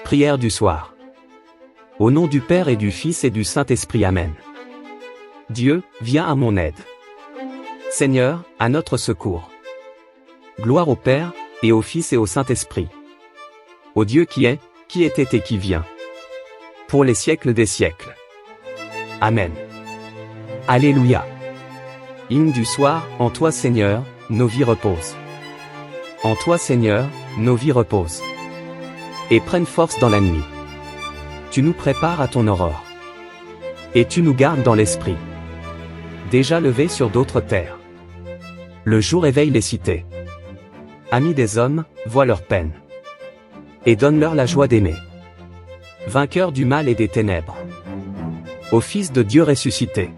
Prière du soir. Au nom du Père et du Fils et du Saint-Esprit. Amen. Dieu, viens à mon aide. Seigneur, à notre secours. Gloire au Père, et au Fils et au Saint-Esprit. Au Dieu qui était et qui vient. Pour les siècles des siècles. Amen. Alléluia. Hymne du soir, en toi Seigneur, nos vies reposent. En toi Seigneur, nos vies reposent. Et prennent force dans la nuit. Tu nous prépares à ton aurore. Et tu nous gardes dans l'esprit. Déjà levés sur d'autres terres. Le jour éveille les cités. Amis des hommes, vois leur peine. Et donne-leur la joie d'aimer. Vainqueur du mal et des ténèbres. Ô Fils de Dieu ressuscité.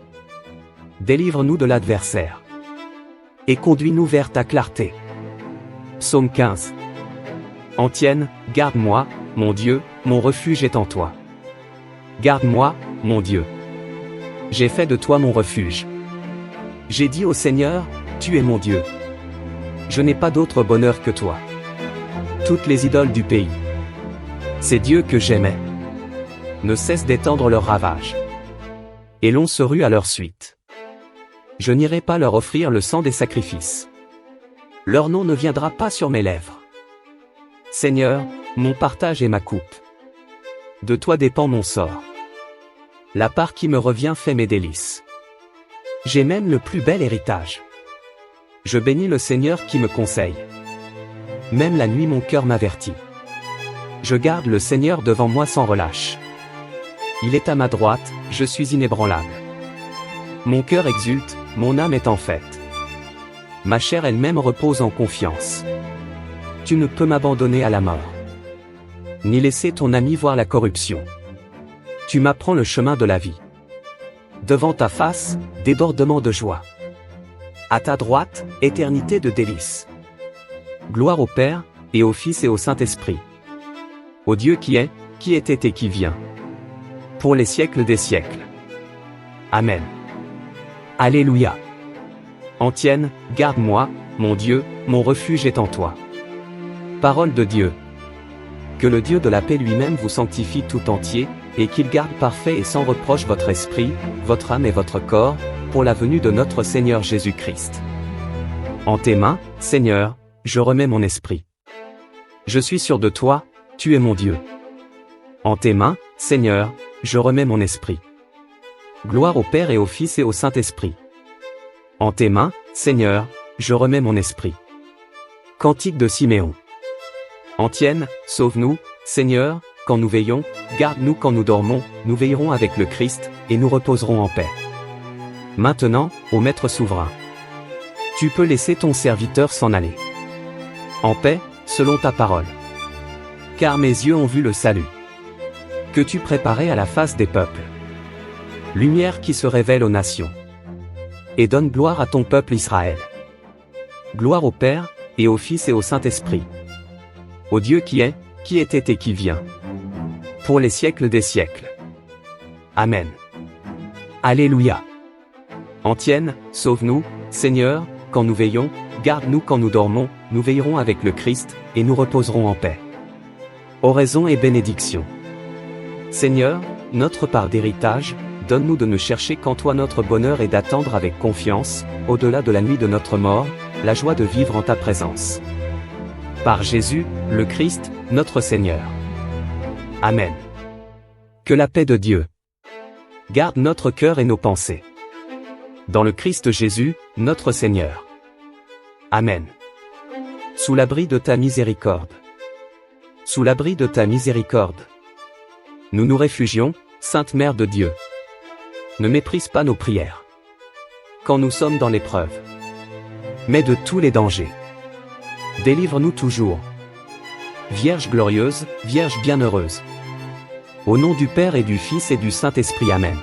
Délivre-nous de l'adversaire. Et conduis-nous vers ta clarté. Psaume 15. Antienne, garde-moi, mon Dieu, mon refuge est en toi. Garde-moi, mon Dieu. J'ai fait de toi mon refuge. J'ai dit au Seigneur, tu es mon Dieu. Je n'ai pas d'autre bonheur que toi. Toutes les idoles du pays. Ces dieux que j'aimais ne cessent d'étendre leurs ravages. Et l'on se rue à leur suite. Je n'irai pas leur offrir le sang des sacrifices. Leur nom ne viendra pas sur mes lèvres. Seigneur, mon partage est ma coupe. De toi dépend mon sort. La part qui me revient fait mes délices. J'ai même le plus bel héritage. Je bénis le Seigneur qui me conseille. Même la nuit mon cœur m'avertit. Je garde le Seigneur devant moi sans relâche. Il est à ma droite, je suis inébranlable. Mon cœur exulte, mon âme est en fête. Ma chair elle-même repose en confiance. Tu ne peux m'abandonner à la mort. Ni laisser ton ami voir la corruption. Tu m'apprends le chemin de la vie. Devant ta face, débordement de joie. À ta droite, éternité de délices. Gloire au Père, et au Fils et au Saint-Esprit. Au Dieu qui était et qui vient. Pour les siècles des siècles. Amen. Alléluia. Antienne, garde-moi, mon Dieu, mon refuge est en toi. Parole de Dieu. Que le Dieu de la paix lui-même vous sanctifie tout entier, et qu'il garde parfait et sans reproche votre esprit, votre âme et votre corps, pour la venue de notre Seigneur Jésus-Christ. En tes mains, Seigneur, je remets mon esprit. Je suis sûr de toi, tu es mon Dieu. En tes mains, Seigneur, je remets mon esprit. Gloire au Père et au Fils et au Saint-Esprit. En tes mains, Seigneur, je remets mon esprit. Cantique de Siméon. Antienne, sauve-nous, Seigneur, quand nous veillons, garde-nous quand nous dormons, nous veillerons avec le Christ, et nous reposerons en paix. Maintenant, ô Maître souverain, tu peux laisser ton serviteur s'en aller. En paix, selon ta parole. Car mes yeux ont vu le salut que tu préparais à la face des peuples. Lumière qui se révèle aux nations. Et donne gloire à ton peuple Israël. Gloire au Père, et au Fils et au Saint-Esprit. Au Dieu qui était et qui vient. Pour les siècles des siècles. Amen. Alléluia. Antienne, sauve-nous, Seigneur, quand nous veillons, garde-nous quand nous dormons, nous veillerons avec le Christ, et nous reposerons en paix. Oraison et bénédiction. Seigneur, notre part d'héritage, donne-nous de ne chercher qu'en toi notre bonheur et d'attendre avec confiance, au-delà de la nuit de notre mort, la joie de vivre en ta présence. Par Jésus, le Christ, notre Seigneur. Amen. Que la paix de Dieu garde notre cœur et nos pensées. Dans le Christ Jésus, notre Seigneur. Amen. Sous l'abri de ta miséricorde. Sous l'abri de ta miséricorde. Nous nous réfugions, Sainte Mère de Dieu. Ne méprise pas nos prières. Quand nous sommes dans l'épreuve. Mais de tous les dangers. Délivre-nous toujours. Vierge glorieuse, Vierge bienheureuse. Au nom du Père et du Fils et du Saint-Esprit. Amen.